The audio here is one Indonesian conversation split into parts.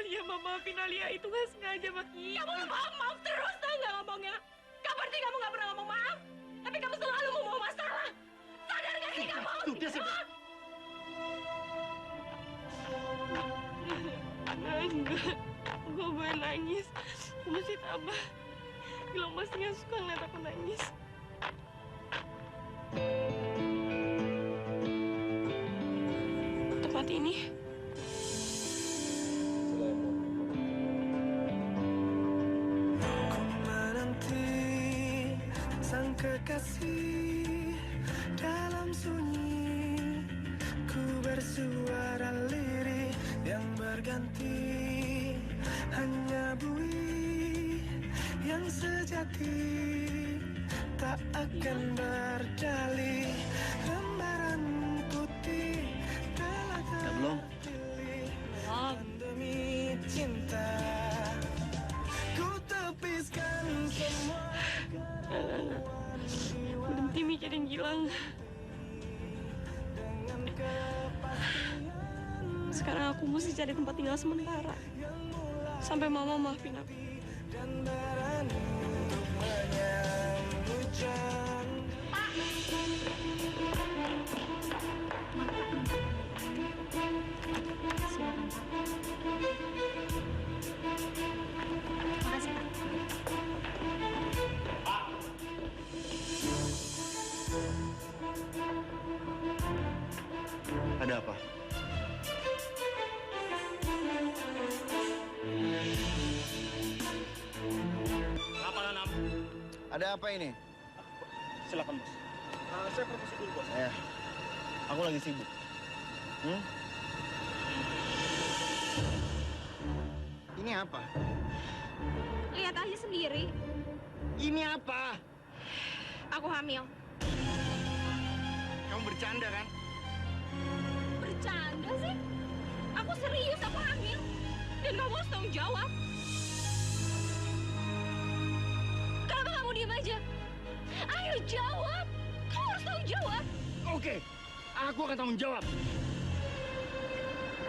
Alia, Mbak, maafin Alia. Itu nggak sengaja, Mbak. Kamu maaf terus, tau nggak ngomongnya? Gak berarti kamu nggak pernah ngomong maaf. Tapi kamu selalu mau masalah. Sadar gak sih kamu? Sudah, sudah. Enggak. Gue boleh nangis. Gue masih tabah. Bilang pasti nggak suka ngeliat aku nangis. Tempat ini. Ku menanti sang kekasih dalam sunyi. Ku bersuara lirih yang berganti, hanya bui yang sejati tak akan berdalih. Lembaran putih telah terpilih demi cinta. Ku tepiskan semua keraguan jiwa Berhenti mikirin Gilang. dengan kepastian. Sekarang aku mesti cari tempat tinggal sementara. Sampai mama maafin aku. Dan berani untuk menyambut janji. Makasih, Pak. Ada apa? Apa Nam? Ada apa ini? Silakan, Bos. Saya permisi dulu, Bos. Ya, aku lagi sibuk. Ini apa? Lihat aja sendiri. Ini apa? Aku hamil. Kamu bercanda kan? Bercanda sih? Aku serius, aku hamil. Dan kamu harus tanggung jawab. Kenapa kamu diam aja? Ayo jawab. Kamu harus tanggung jawab. Oke, aku akan tanggung jawab.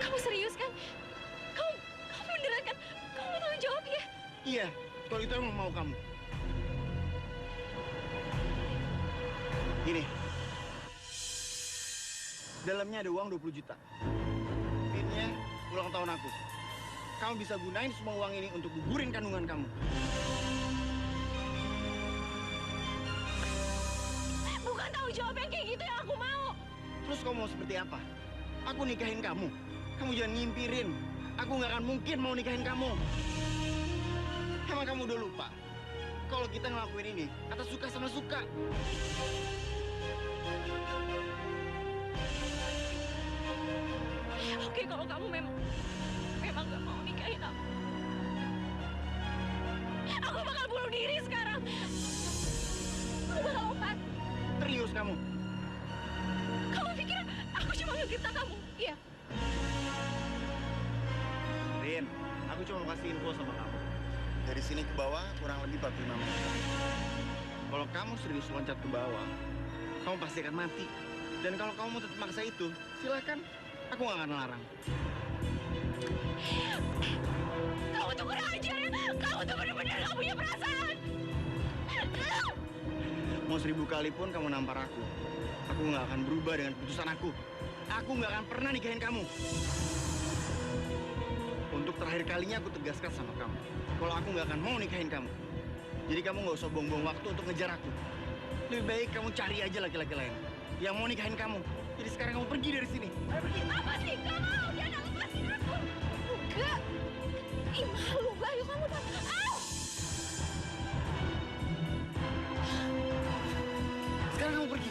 Kamu serius kan? Kamu beneran kan? Kamu mau tanggung jawab ya? Iya, kalau itu emang mau kamu. Gini, dalamnya ada uang 20 juta. Ini ulang tahun aku. Kamu bisa gunain semua uang ini untuk gugurin kandungan kamu. Bukan tanggung jawab yang kayak gitu yang aku mau. Terus kamu mau seperti apa? Aku nikahin kamu. Kamu jangan ngimpirin. Aku nggak akan mungkin mau nikahin kamu. Emang kamu udah lupa? Kalau kita ngelakuin ini atas suka sama suka. Oke, kalau kamu memang gak mau nikahin aku bakal bunuh diri sekarang. Aku bakal lompat. Serius kamu? Kamu pikir aku cuma ngegetah kamu? Iya. Rin, aku cuma mau kasih info sama kamu. Dari sini ke bawah kurang lebih 45 menit. Kalau kamu serius loncat ke bawah, kamu pasti akan mati. Dan kalau kamu mau tetap maksa itu, silakan. Aku nggak akan larang. Kamu tuh kurang ajar ya. Kamu tuh bener-bener gak punya perasaan. Mau 1000 kali pun kamu nampar aku nggak akan berubah dengan keputusan aku. Aku nggak akan pernah nikahin kamu. Untuk terakhir kalinya aku tegaskan sama kamu, kalau aku nggak akan mau nikahin kamu. Jadi kamu nggak usah buang-buang waktu untuk ngejar aku. Lebih baik kamu cari aja laki-laki lain yang mau nikahin kamu. Jadi sekarang kamu pergi dari sini. Ayo pergi. Apa sih? Gak mau. Dia gak lepasin aku. Enggak. Ih, malu Bayu kamu tak. Sekarang kamu pergi.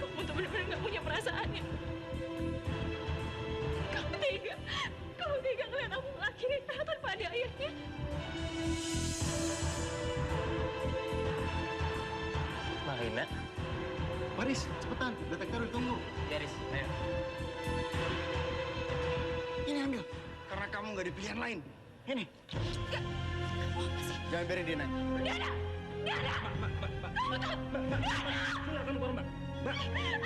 Kamu tuh bener-bener gak punya perasaan ya. Kamu tega ngeliat aku ngelakirin tanpa ada ayahnya. Marina. Paris, cepetan. Detektor ditunggu. Ya, Riz. Ayo. Ini ambil. Karena kamu nggak ada pilihan lain. Ini. Jangan biarin dia naik. Diana! Diana! Kamu tuh! Diana! Silakan keluar, Mbak. Mbak.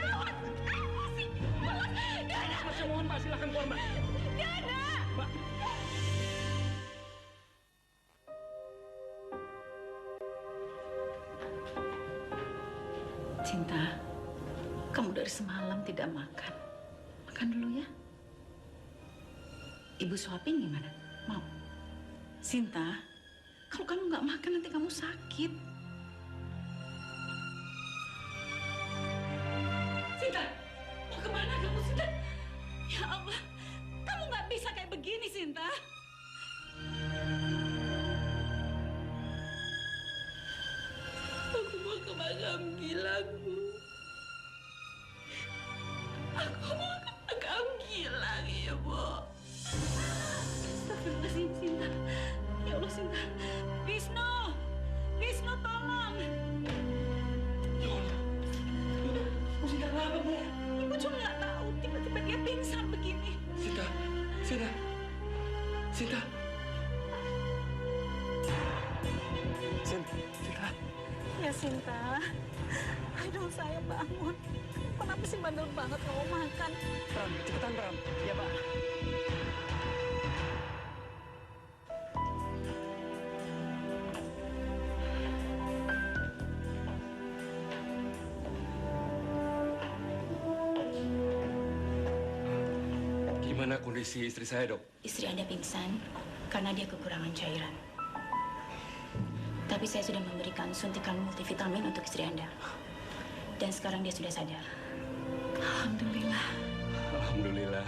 Awas! Awas sih! Awas! Diana! Saya mohon, Mbak. Silakan keluar, Mbak. Diana! Mbak. Cinta, kamu dari semalam tidak makan. Makan dulu ya. Ibu suapin gimana? Mau? Cinta, kalau kamu nggak makan nanti kamu sakit. Cinta, mau kemana kamu, Cinta? Ya Allah, kamu nggak bisa kayak begini, Cinta. Aku mau ke makam Gilang, Bu. Aku mau ke makam Gilang, Ibu. Astagfirullahaladzim, Cinta. Ya Allah, Cinta. Wisnu! Wisnu, tolong! Ya Allah. Bu Sinta kenapa, Bu? Ibu juga nggak tahu. Tiba-tiba dia pingsan begini. Sinta. Sinta. Sinta. Sinta. Ya, Cinta. Aduh, saya bangun. Kenapa sih bandel banget kalau makan? Pram, cepetan Pram. Iya, Pak. Gimana kondisi istri saya, Dok? Istri Anda pingsan karena dia kekurangan cairan. Tapi saya sudah memberikan suntikan multivitamin untuk istri Anda. Dan sekarang dia sudah sadar. Alhamdulillah. Alhamdulillah.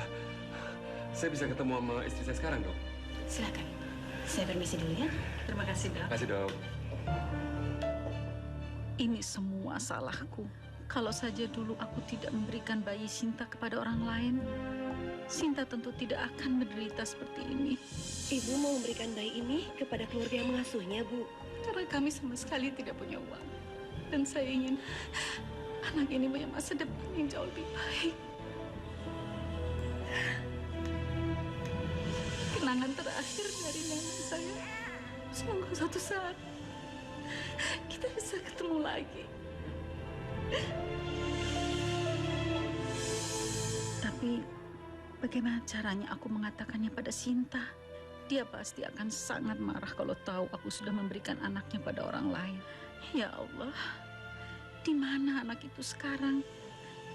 Saya bisa ketemu sama istri saya sekarang, Dok? Silakan. Saya permisi dulu ya. Terima kasih, Dok. Terima kasih, Dok. Ini semua salahku. Kalau saja dulu aku tidak memberikan bayi Sinta kepada orang lain, Sinta tentu tidak akan menderita seperti ini. Ibu mau memberikan bayi ini kepada keluarga yang mengasuhnya, Bu. Karena kami sama sekali tidak punya uang. Dan saya ingin anak ini punya masa depan yang jauh lebih baik. Kenangan terakhir dari nenek saya. Semoga suatu saat kita bisa ketemu lagi. Tapi bagaimana caranya aku mengatakannya pada Sinta? Dia pasti akan sangat marah kalau tahu aku sudah memberikan anaknya pada orang lain. Ya Allah, di mana anak itu sekarang?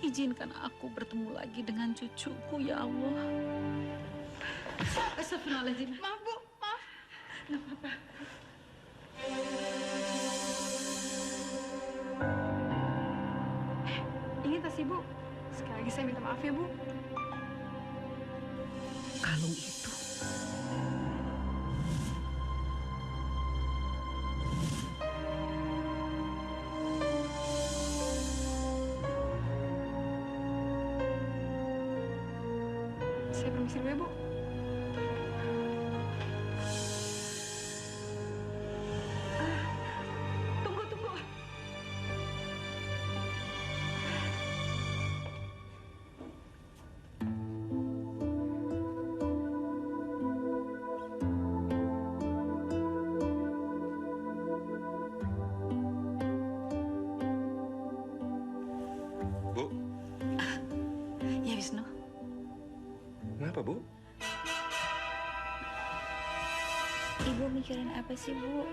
Izinkan aku bertemu lagi dengan cucuku, ya Allah. Astagfirullahaladzim. Maaf, Bu. Maaf. Nggak apa-apa. Ini tas Ibu. Sekali lagi saya minta maaf ya, Bu. Kalung itu. Saya permisi dulu ya, Bu. Tunggu. Bu, Ya, Wisnu. kenapa, Bu? Ibu mikirin apa sih, Bu?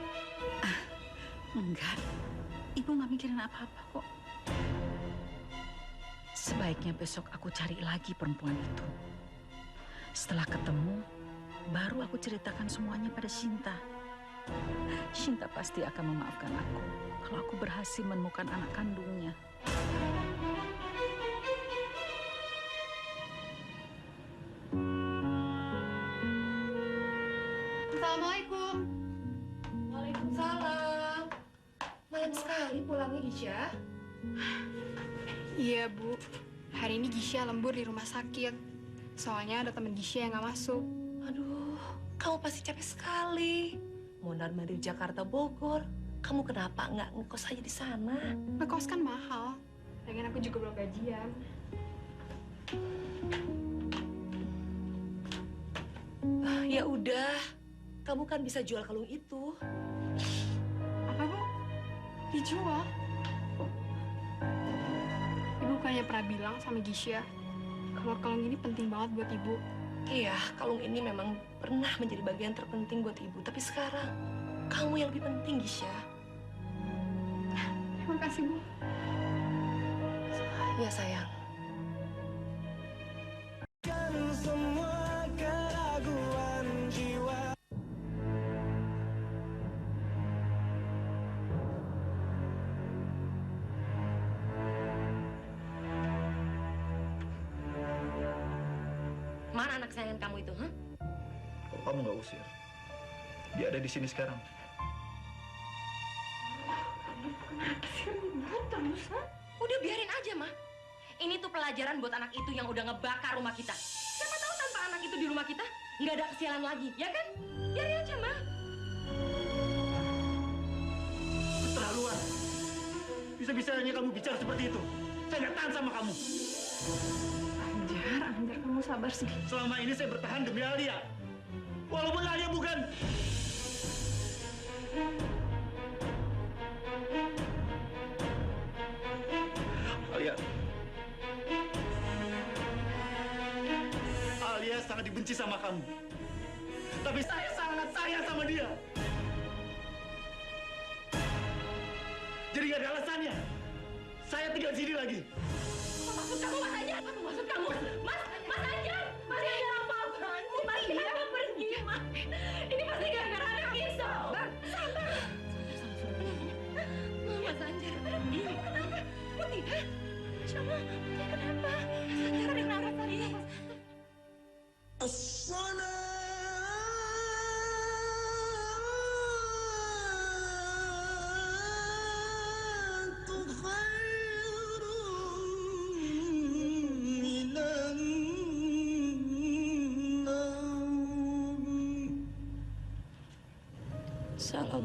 Enggak. Ibu nggak mikirin apa-apa kok. Sebaiknya besok aku cari lagi perempuan itu. Setelah ketemu, baru aku ceritakan semuanya pada Sinta. Sinta pasti akan memaafkan aku kalau aku berhasil menemukan anak kandungnya. Assalamualaikum. Waalaikumsalam. Malam sekali pulangnya, Gisha. Iya, Bu. Hari ini Gisha lembur di rumah sakit. Soalnya ada teman Gisha yang nggak masuk. Aduh, kamu pasti capek sekali. Mondar-mandir Jakarta Bogor. Kamu kenapa nggak ngekos aja di sana? Ngekos kan mahal. Lagian aku juga belum gajian. Ya udah, kamu kan bisa jual kalung itu. Apa, Bu? Dijual? Ibu kayaknya pernah bilang sama Gisha kalau kalung ini penting banget buat Ibu. Iya, kalung ini memang pernah menjadi bagian terpenting buat ibu. Tapi sekarang, kamu yang lebih penting, Gisha. Terima kasih, Bu. ya sayang. Kan semua keraguan jiwa. Mana anak kesayangan kamu itu, hah? Kalau kamu nggak usir, dia ada di sini sekarang. Udah biarin aja, Ma. Ini tuh pelajaran buat anak itu yang udah ngebakar rumah kita. Siapa tahu tanpa anak itu di rumah kita, nggak ada kesialan lagi, ya kan? Biarin aja, Ma. Keterlaluan. Bisa-bisanya kamu bicara seperti itu. Saya nggak tahan sama kamu. Anjar, kamu sabar sih. Selama ini saya bertahan demi Alia. Walaupun Alia bukan... Alia sangat dibenci sama kamu. Tapi saya sangat sayang sama dia. Jadi gak ada alasannya. Saya tinggal di sini lagi. Apa maksud kamu, Mas Anjar? Apa maksud kamu? Mas Anjar! Mas Anjar apa-apaan sih? Mas Anjar pergi, Mas. Ini pasti gara-gara anak itu. Sabar. Mas Anjar, pergi. Kenapa? Putih, hah? Siapa? Putih, kenapa? Mas Anjar ada yang naras tadi.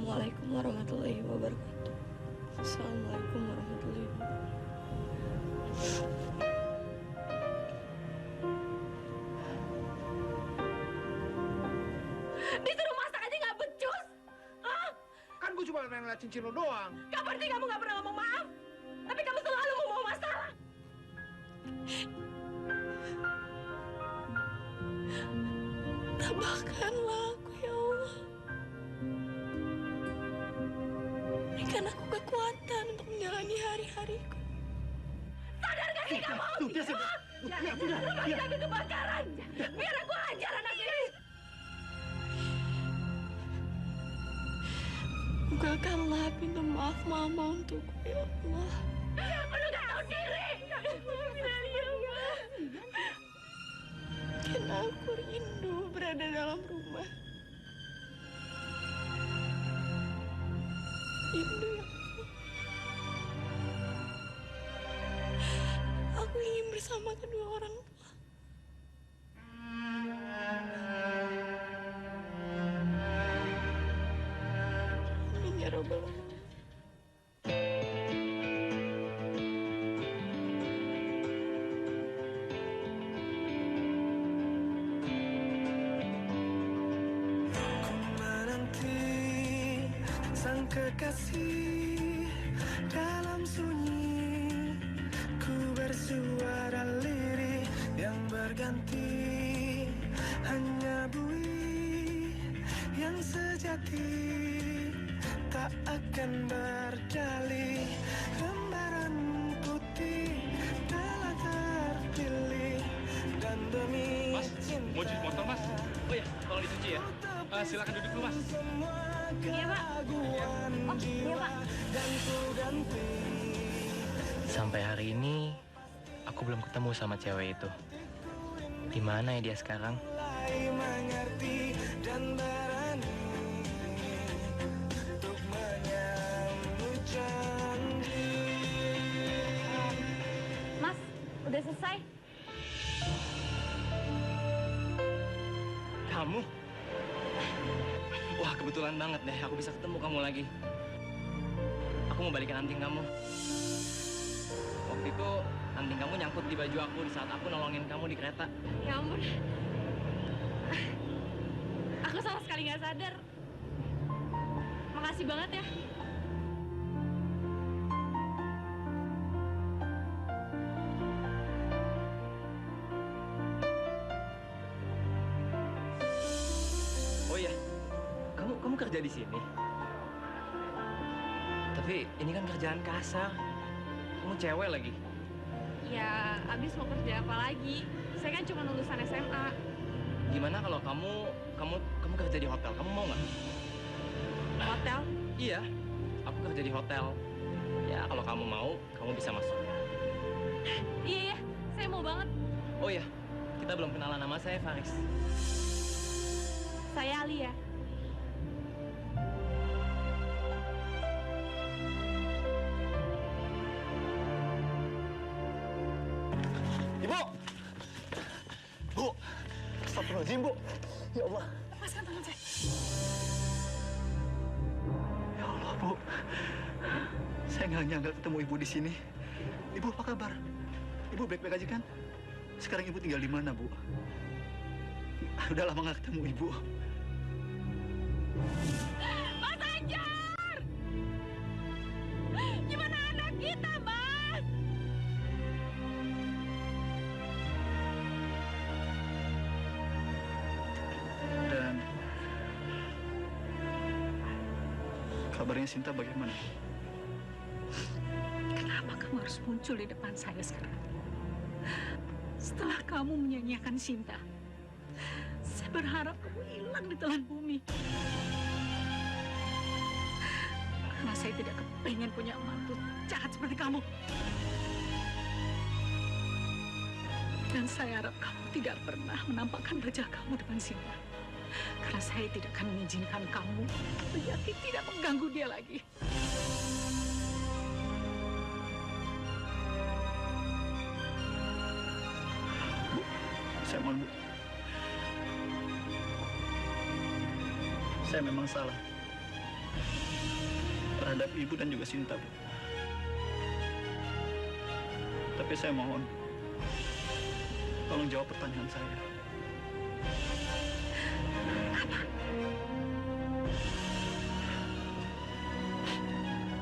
Assalamualaikum warahmatullahi wabarakatuh. Assalamualaikum warahmatullahi wabarakatuh. Disuruh masak aja nggak becus. Hah? Kan gue cuma pengen ngeliat cincin lo doang. Kapan sih kamu nggak pernah ngomong maaf? Tapi kamu selalu mau masalah. Tambahkanlah aku ya Allah. Berikan aku kekuatan untuk menjalani hari-hariku. Sadar gak sih kamu? Tuh, dia sudah. Rumah kita habis kebakaran. Biar aku ajar anak ini. Bukakanlah pintu maaf Mama untukku ya Allah. Lu gak tahu diri. Karena aku rindu berada dalam rumah. Rindu ya Allah. Aku ingin bersama kedua orang tua. Amin ya Rabbal Alamin. Sang kekasih dalam sunyi, ku bersuara lirih yang berganti, hanya bui yang sejati tak akan berdalih. Lembaran putih telah terpilih dan demi Mas, mau cuci motor, Mas? Oh ya, tolong dicuci ya. Silakan duduk dulu, Mas. Iya, Pak. Oh, iya, Pak. Sampai hari ini aku belum ketemu sama cewek itu. Di mana ya dia sekarang? Mengerti dan berani untuk menyambut janji. Mas, udah selesai. Kamu? Wah, kebetulan banget deh aku bisa ketemu kamu lagi. Aku mau balikin anting kamu. Waktu itu anting kamu nyangkut di baju aku di saat aku nolongin kamu di kereta. Ya ampun. Aku sama sekali nggak sadar. Makasih banget ya. Oh iya, kamu kerja di sini. Tapi ini kan kerjaan kasar. Kamu cewek lagi. Ya, abis mau kerja apa lagi? Saya kan cuma lulusan SMA. Gimana kalau kamu kerja di hotel? Kamu mau nggak? Hotel? Iya, aku kerja di hotel. Ya, kalau kamu mau, kamu bisa masuk. Iya, ya, saya mau banget. Oh iya, kita belum kenalan. Nama saya Faris. Saya Alia. Ibu! Bu! Astagfirullahaladzim, Bu. Ya Allah. Lepaskan tangan saya. Ya Allah, Bu. Saya nggak nyangka ketemu Ibu di sini. Ibu, apa kabar? Ibu baik-baik aja kan? Sekarang Ibu tinggal di mana, Bu? Udah lama nggak ketemu Ibu. Mas Anjar! Gimana anak kita, Mas? Dan kabarnya Sinta bagaimana? Kenapa kamu harus muncul di depan saya sekarang? Setelah kamu menyanyiakan Sinta, saya berharap kamu hilang di telan bumi. Karena saya tidak kepingin punya mantu jahat seperti kamu. Dan saya harap kamu tidak pernah menampakkan wajah kamu depan Sinta. Karena saya tidak akan mengizinkan kamu penyakit tidak mengganggu dia lagi. Bu, saya mohon, Bu. Saya memang salah terhadap Ibu dan juga Sinta, Bu. Tapi saya mohon, tolong jawab pertanyaan saya.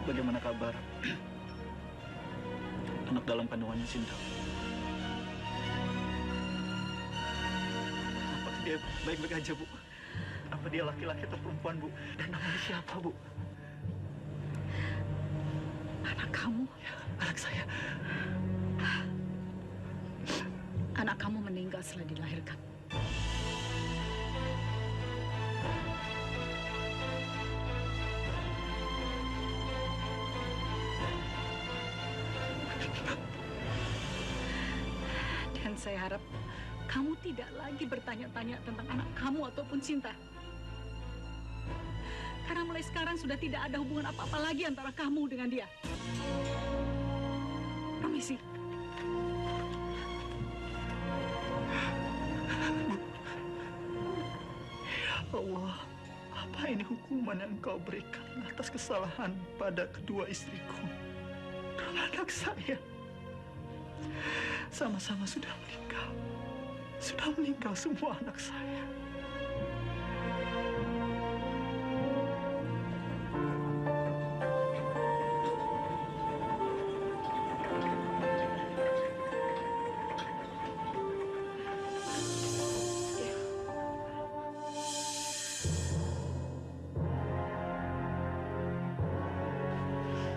Bagaimana kabar anak dalam kandungannya Sinta? Apakah dia baik-baik aja, Bu? Apa dia laki-laki atau perempuan, Bu? Dan namanya siapa, Bu? Anak kamu? Ya, anak saya. Anak kamu meninggal setelah dilahirkan. Dan saya harap kamu tidak lagi bertanya-tanya tentang anak kamu ataupun Sinta. Karena mulai sekarang sudah tidak ada hubungan apa-apa lagi antara kamu dengan dia. Permisi. Ya Allah, apa ini hukuman yang Engkau berikan atas kesalahan pada kedua istriku dan anak saya? Sama-sama sudah meninggal. Sudah meninggal semua anak saya.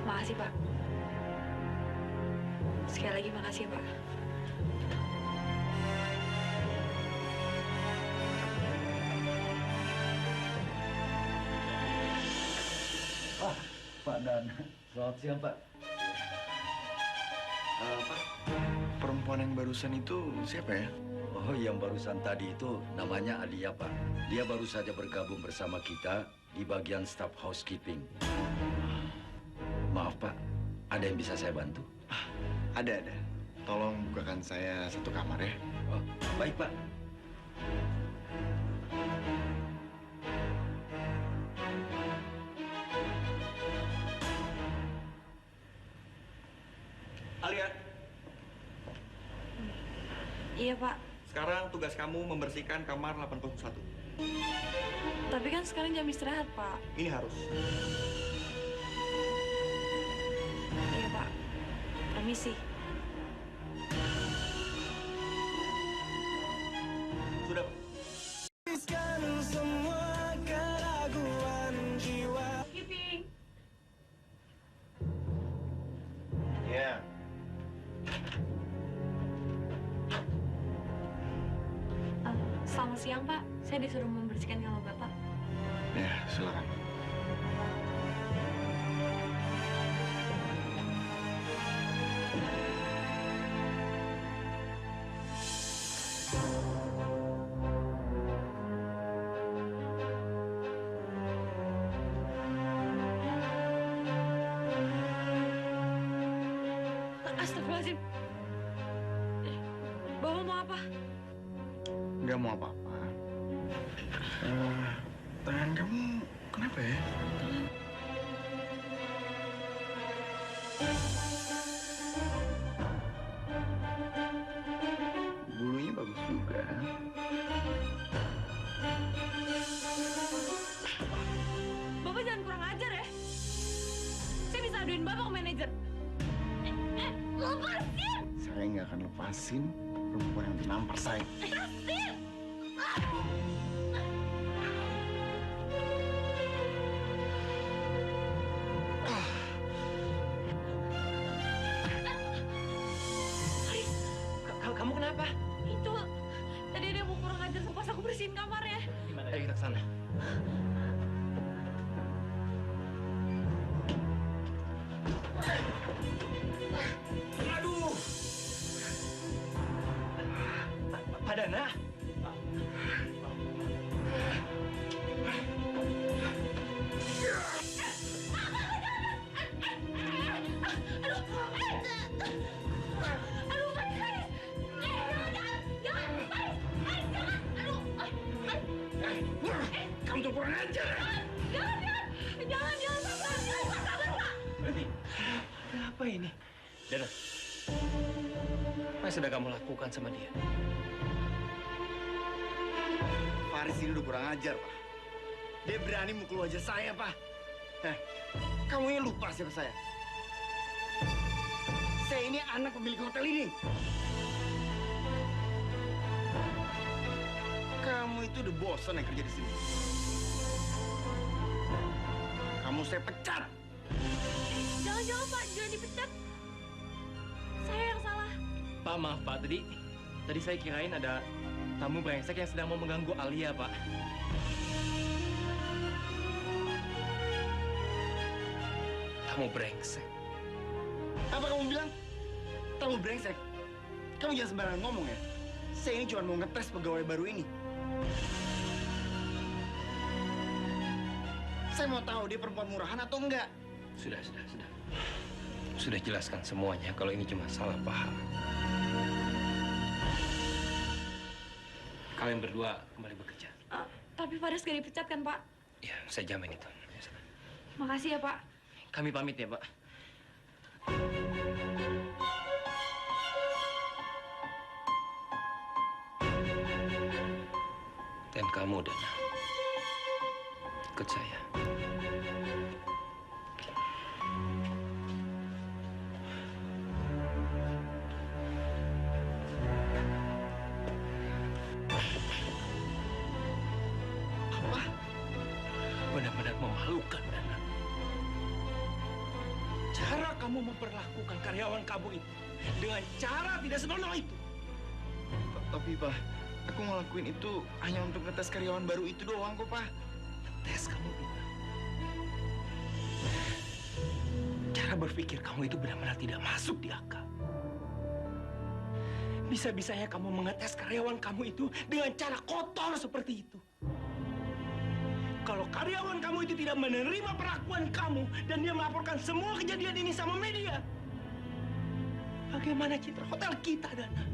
Makasih, Pak. Sekali lagi makasih, Pak. Pak Dan. Selamat siang, Pak. Pak, perempuan yang barusan itu siapa ya? Oh, yang barusan tadi itu namanya Alia, Pak. Dia baru saja bergabung bersama kita di bagian staff housekeeping. Maaf, Pak. Ada yang bisa saya bantu? Ada. Tolong bukakan saya satu kamar ya. Oh, baik, Pak. Alia, Iya, Pak. sekarang tugas kamu membersihkan kamar 801. Tapi kan sekarang jam istirahat, Pak. Ini harus. Iya, Pak. Permisi. Sudah. Habiskan semua keraguan jiwa. Housekeeping. Ya. siang, Pak. Saya disuruh membersihkan kamar Bapak. Ya, silakan. Astagfirullahaladzim. Bapak mau apa? Nggak mau apa-apa. Tangan kamu kenapa ya? Bulunya bagus juga. Bapak jangan kurang ajar ya. Saya bisa aduin Bapak ke manajer. Lepasin! Saya nggak akan lepasin perempuan yang menampar saya. Lepasin! Kamu kenapa? Itu tadi dia mau kurang ajar pas aku bersihin kamarnya. Gimana? Ayo kita ke sana. Aduh! Pak Dana? Kamu tuh kurang ajar. Jangan, Pak. Berhenti. Ada apa ini? Dana, apa yang sudah kamu lakukan sama dia? Faris ini udah kurang ajar, Pak. Dia berani mukul wajah saya, Pak. Kamu yang lupa siapa saya? Saya ini anak pemilik hotel ini. Kamu itu udah bosan yang kerja di sini. Kamu saya pecat. Jangan, Pak. Jangan dipecat. Saya yang salah. Pak, maaf Pak. Tadi saya kirain ada tamu brengsek yang sedang mau mengganggu Alia, Pak. Tamu brengsek? Apa kamu bilang? Tamu brengsek? Kamu jangan sembarangan ngomong ya. Saya ini cuma mau ngetes pegawai baru ini. Saya mau tahu dia perempuan murahan atau enggak. Sudah. Sudah jelaskan semuanya kalau ini cuma salah paham. Kalian berdua kembali bekerja. Tapi Faris gak dipecat kan, Pak? Ya, saya jamin itu. Makasih ya, Pak. Kami pamit ya, Pak. Dan kamu, Dana, ikut saya. Apa? Benar-benar memalukan, Dana. Cara kamu memperlakukan karyawan kamu itu dengan cara tidak senonoh itu. Tapi, Pak, aku ngelakuin itu hanya untuk ngetes karyawan baru itu doang kok, Pak. Tes kamu bilang. Cara berpikir kamu itu benar-benar tidak masuk di akal. Bisa-bisanya kamu mengetes karyawan kamu itu dengan cara kotor seperti itu. Kalau karyawan kamu itu tidak menerima perlakuan kamu dan dia melaporkan semua kejadian ini sama media, bagaimana citra hotel kita, Dana?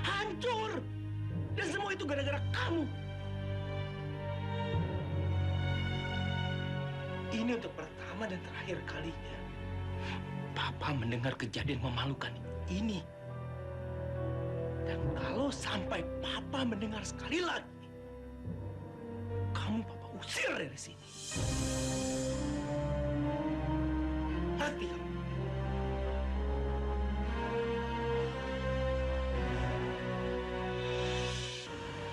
Hancur! Dan semua itu gara-gara kamu. Ini untuk pertama dan terakhir kalinya Papa mendengar kejadian memalukan ini. Dan kalau sampai Papa mendengar sekali lagi, kamu Papa usir dari sini. Hati kamu.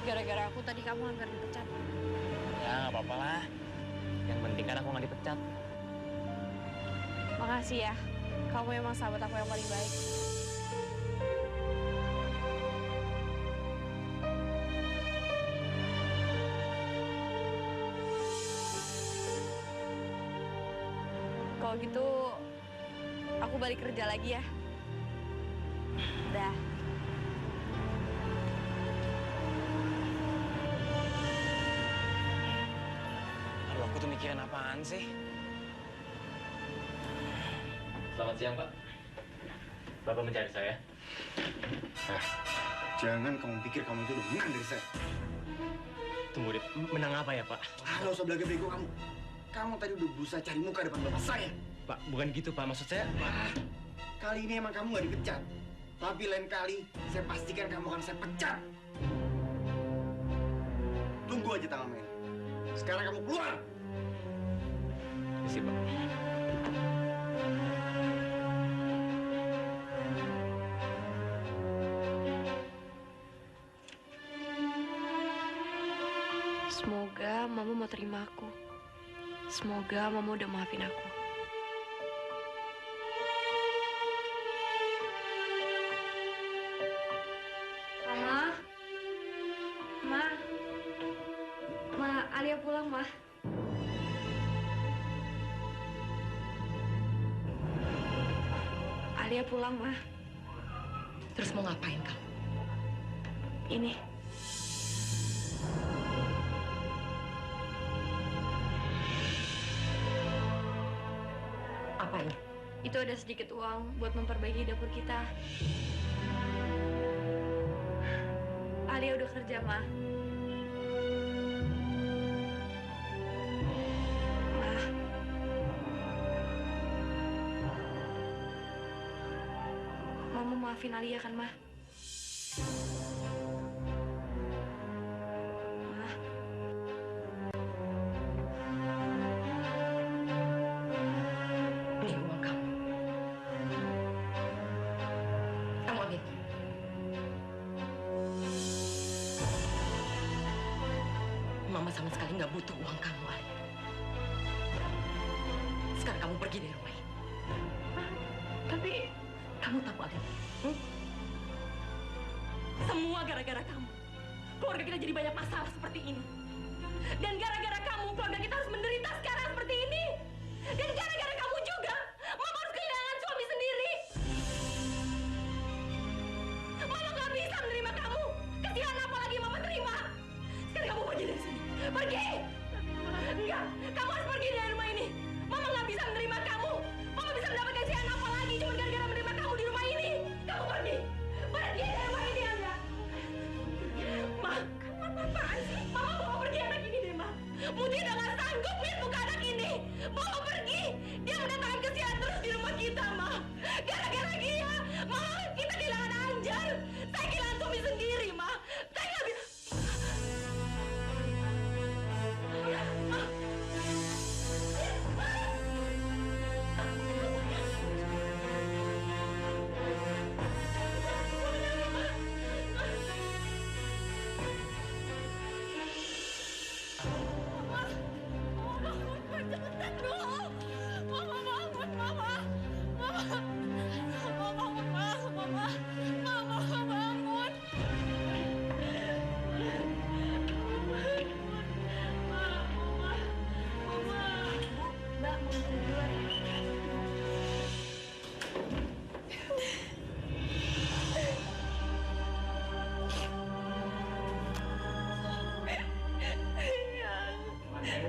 Gara-gara aku tadi kamu hampir dipecat. Ya, nggak apa-apa lah. Yang penting kan aku nggak dipecat. Makasih ya. Kamu emang sahabat aku yang paling baik. Kalau gitu, aku balik kerja lagi ya. Dah. Aduh, aku tuh mikirin apaan sih? Selamat siang, Pak. Bapak mencari saya. Jangan kamu pikir kamu itu udah menang dari saya. Tunggu deh, menang apa ya, Pak? Nggak usah belaga bego kamu. Kamu tadi udah berusaha cari muka depan bapak saya. Pak, bukan gitu, Pak. Maksud saya... Kali ini emang kamu nggak dipecat. Tapi lain kali, saya pastikan kamu akan saya pecat. Tunggu aja tanggal main. Sekarang kamu keluar. Isi, Pak. Semoga Mama mau terima aku. Semoga Mama udah maafin aku. Mama. Ma, Alia pulang, Ma. Alia pulang, Ma. Terus mau ngapain kamu? Ini. Apa ini? Itu ada sedikit uang buat memperbaiki dapur kita. Alia udah kerja, Ma. Mama maafin Alia kan, Ma? Ini uang kamu. Kamu ambil. Mama sama sekali nggak butuh uang kamu, Alia. Sekarang kamu pergi dari rumah ini. Tapi kamu tahu, Alia? Semua gara-gara kamu. Keluarga kita jadi banyak masalah seperti ini. Dan gara-gara kamu, keluarga kita harus menderita sekarang seperti ini. Dan gara-gara kamu juga, Mama harus kehilangan suami sendiri. Mama nggak bisa menerima kamu. Kasihan apa lagi Mama terima? Sekarang kamu pergi dari sini. Pergi! Enggak, kamu harus pergi dari rumah ini. Mama nggak bisa menerima kamu. Mama bisa mendapat kasihan apa lagi cuma gara-gara menerima kamu di rumah ini. Kamu pergi. Pergi dari rumah ini, Anda. Ma, kamu apa-apaan sih? Mama mau pergi anak ini deh, Ma. Muti udah nggak sanggup lihat muka anak ini. Mau pergi. Dia mendatangkan kesian terus di rumah kita, Ma. Gara-gara dia, Ma, kita kehilangan Anjar. Saya kehilangan suami sendiri, Ma. Saya nggak bisa. Ma.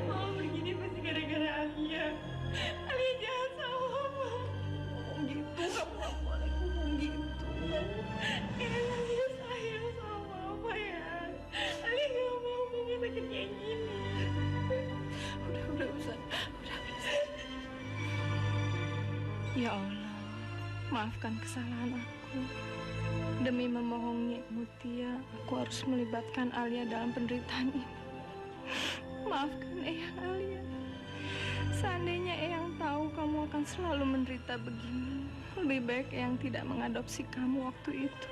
Mama begini pasti gara-gara Alia. Alia jahat sama Mama. Ngomong gitu, kamu nggak boleh ngomong gitu. Alia sayang sama Mama ya. Alia nggak mau Mama sakit kayak gini. Udah, Ustaz. Udah. Ya Allah, maafkan kesalahan aku. Demi memohongi Mutia, aku harus melibatkan Alia dalam penderitaan ini. Maafkan Eyang Alia. Seandainya Eyang tahu kamu akan selalu menderita begini, lebih baik Eyang tidak mengadopsi kamu waktu itu.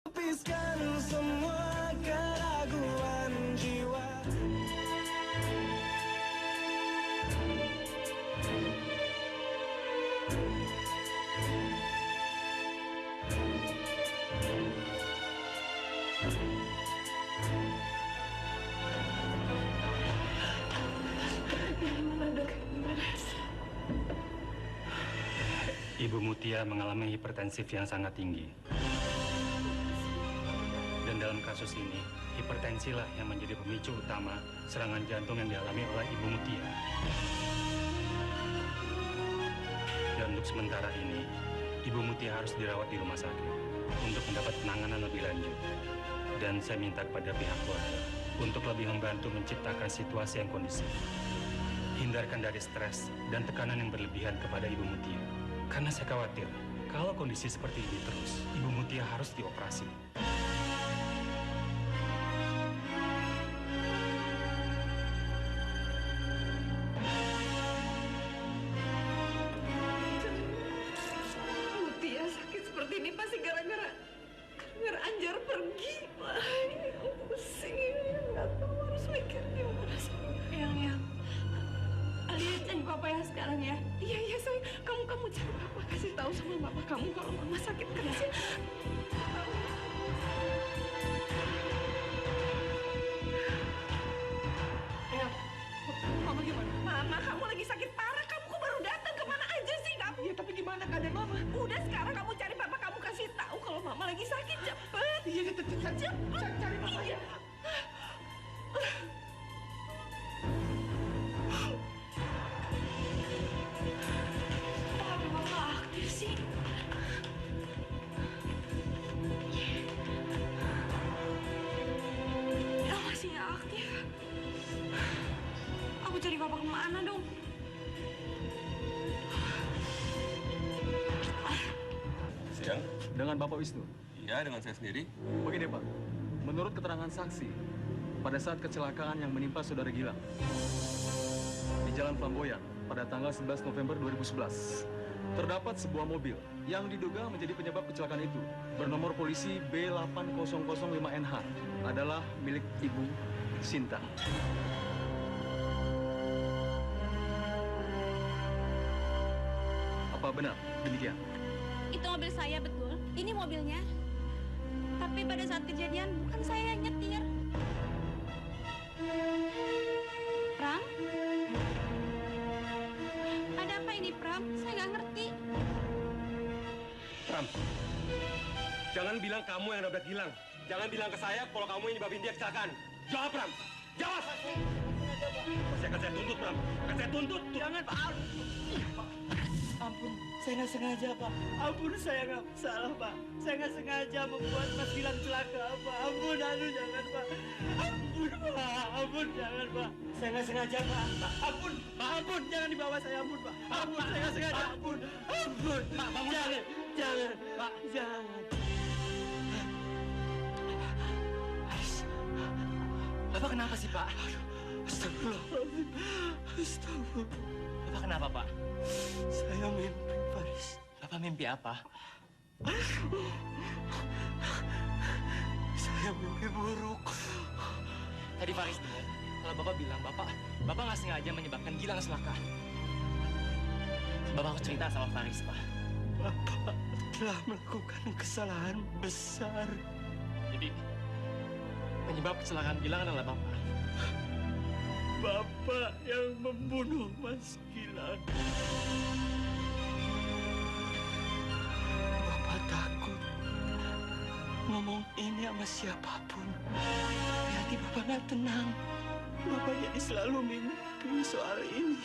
Habiskan semua keraguan jiwa. Ibu Mutia mengalami hipertensif yang sangat tinggi. Dan dalam kasus ini, hipertensilah yang menjadi pemicu utama serangan jantung yang dialami oleh Ibu Mutia. Dan untuk sementara ini, Ibu Mutia harus dirawat di rumah sakit untuk mendapat penanganan lebih lanjut. Dan saya minta kepada pihak keluarga untuk lebih membantu menciptakan situasi yang kondusif. Hindarkan dari stres dan tekanan yang berlebihan kepada Ibu Mutia. Karena saya khawatir, kalau kondisi seperti ini terus, Ibu Mutia harus dioperasi. Mutia sakit seperti ini pasti gara-gara Anjar pergi, Pak. Pusing, nggak tahu harus mikir gimana sih. Yang Alia cari papa ya sekarang ya. Iya sayang, kamu cari papa, kasih tahu sama papa kamu kalau mama sakit keras ya. Mama gimana? Mama kamu lagi sakit parah, kamu kok baru datang, kemana aja sih kamu? Iya tapi gimana keadaan mama? Udah sekarang kamu cari papa, kamu kasih tahu kalau mama lagi sakit, cepet. Iya cepet. Cari papa ya. Tapi mama aktif sih. Ya masih nggak aktif. Aku cari papa kemana dong? Siang. Dengan Bapak Wisnu? Iya, dengan saya sendiri. Begini Pak, menurut keterangan saksi, pada saat kecelakaan yang menimpa Saudara Gilang di Jalan Flamboyan pada tanggal 11 November 2011, terdapat sebuah mobil yang diduga menjadi penyebab kecelakaan itu bernomor polisi B8005NH adalah milik Ibu Sinta. Apa benar demikian? Itu mobil saya, betul. Ini mobilnya. Tapi pada saat kejadian bukan saya yang nyetir. Pram? Ada apa ini, Pram? Saya nggak ngerti. Pram, jangan bilang kamu yang nabrak Gilang. Jangan bilang ke saya kalau kamu yang nyebabin dia kecelakaan. Jawab, Pram. Jawab! Pasti akan saya tuntut, Pram. Akan saya tuntut. Jangan, Pak. Ampun, saya nggak sengaja, Pak. Ampun, saya nggak salah, Pak. Saya nggak sengaja membuat Mas Gilang celaka, Pak. Ampun, jangan, Pak. Ampun, Pak. Ampun, jangan, Pak. Saya nggak sengaja, Pak. Ampun, Pak. Ampun, jangan dibawa saya, ampun, Pak. Ampun, saya nggak sengaja. Ampun, ampun. Pak, bangun. Jangan, Pak. Jangan. Bapak kenapa sih, Pak? Astagfirullahaladzim. Astagfirullah. Bapak kenapa, Pak? Saya mimpi, Faris. Bapak mimpi apa? Saya mimpi buruk. Tadi Faris dengar kalau Bapak bilang Bapak nggak sengaja menyebabkan Gilang celaka. Bapak harus cerita sama Faris, Pak. Bapak telah melakukan kesalahan besar. Jadi, penyebab kecelakaan Gilang adalah Bapak. Bapak yang membunuh Mas Gilang. Bapak takut ngomong ini sama siapapun. Hati Bapak nggak tenang. Bapak jadi selalu mimpi soal ini.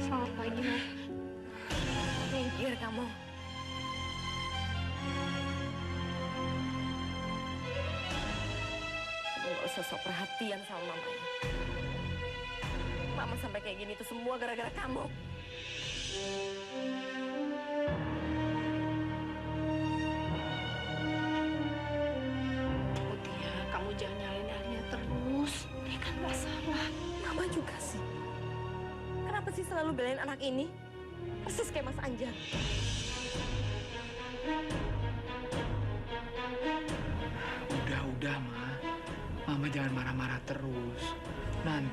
Selamat pagi, Ma. Minggir kamu. Nggak usah sok perhatian sama Mama. Mama sampai kayak gini tuh semua gara-gara kamu. Mutia, kamu jangan nyalain Alia terus. Dia kan nggak salah. Mama juga sih. Kenapa sih selalu belain anak ini? Persis kayak Mas Anjar.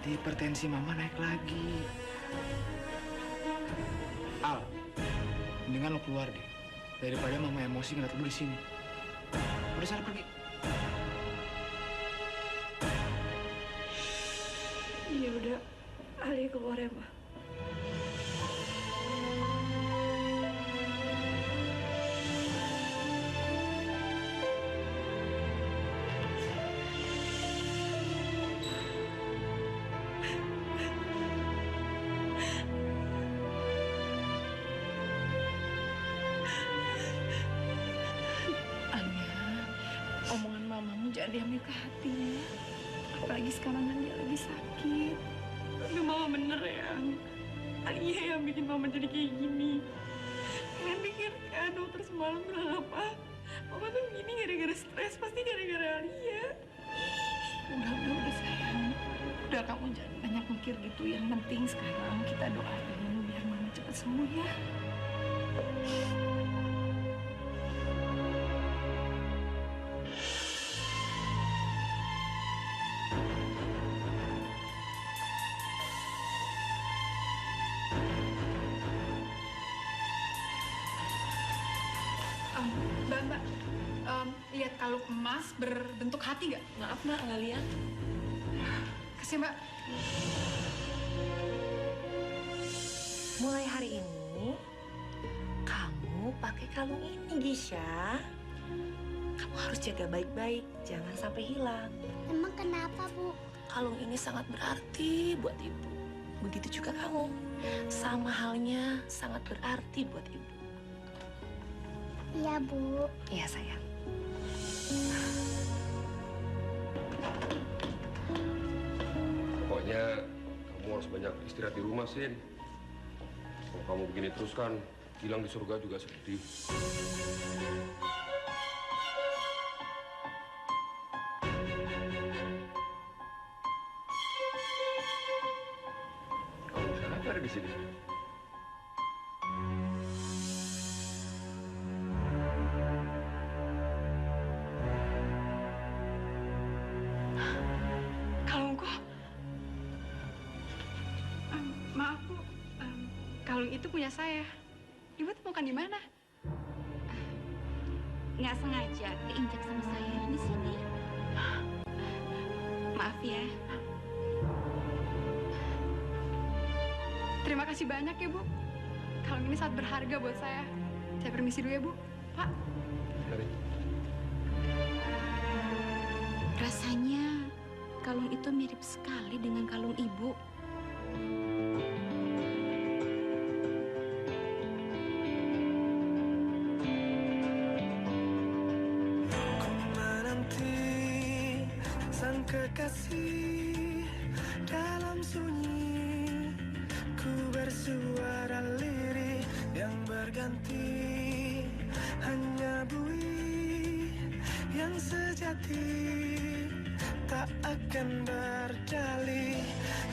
hipertensi mama naik lagi. Al, mendingan lo keluar deh. Daripada mama emosi ngeliat lo di sini. Udah sana pergi. Iya udah, Alia keluar ya, Ma. Omongan mamamu jangan diambil ke hati ya. Apalagi sekarang kan dia lagi sakit. Tapi mama bener ya. Alia yang bikin mama jadi kayak gini. Kalian pikir kan dokter semalam bilang apa? Mama tuh gini gara-gara stres, pasti gara-gara Alia. Udah sayang. Udah kamu jangan banyak mikir gitu. Yang penting sekarang kita doain biar mama cepat sembuh ya. Mbak, lihat kalung emas berbentuk hati nggak? Maaf, Mak, nggak lihat. Kasih, Mbak. Mulai hari ini, kamu pakai kalung ini, Gisha. Kamu harus jaga baik-baik, jangan sampai hilang. Emang kenapa, Bu? Kalung ini sangat berarti buat Ibu. Begitu juga kamu. Sama halnya sangat berarti buat Ibu. Iya, Bu. Iya, sayang. Pokoknya kamu harus banyak istirahat di rumah, Sin. Kalau kamu begini terus kan, Gilang di surga juga sedih. Kamu siapa ada di sini? Kalungku. Maaf, Bu. Kalung itu punya saya. Ibu temukan di mana? Nggak sengaja keinjak sama saya di sini. Maaf ya. Terima kasih banyak ya, Bu. Kalung ini sangat berharga buat saya. Saya permisi dulu ya, Bu. Pak. Rasanya kalung itu mirip sekali dengan kalung ibu. Ku menanti sang kekasih dalam sunyi. Ku bersuara lirih yang berganti. Hanya bui yang sejati tak akan berdalih.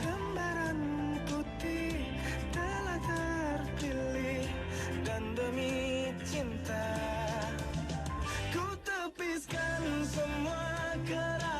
Lembaran putih telah terpilih, dan demi cinta ku tepiskan semua keraguan.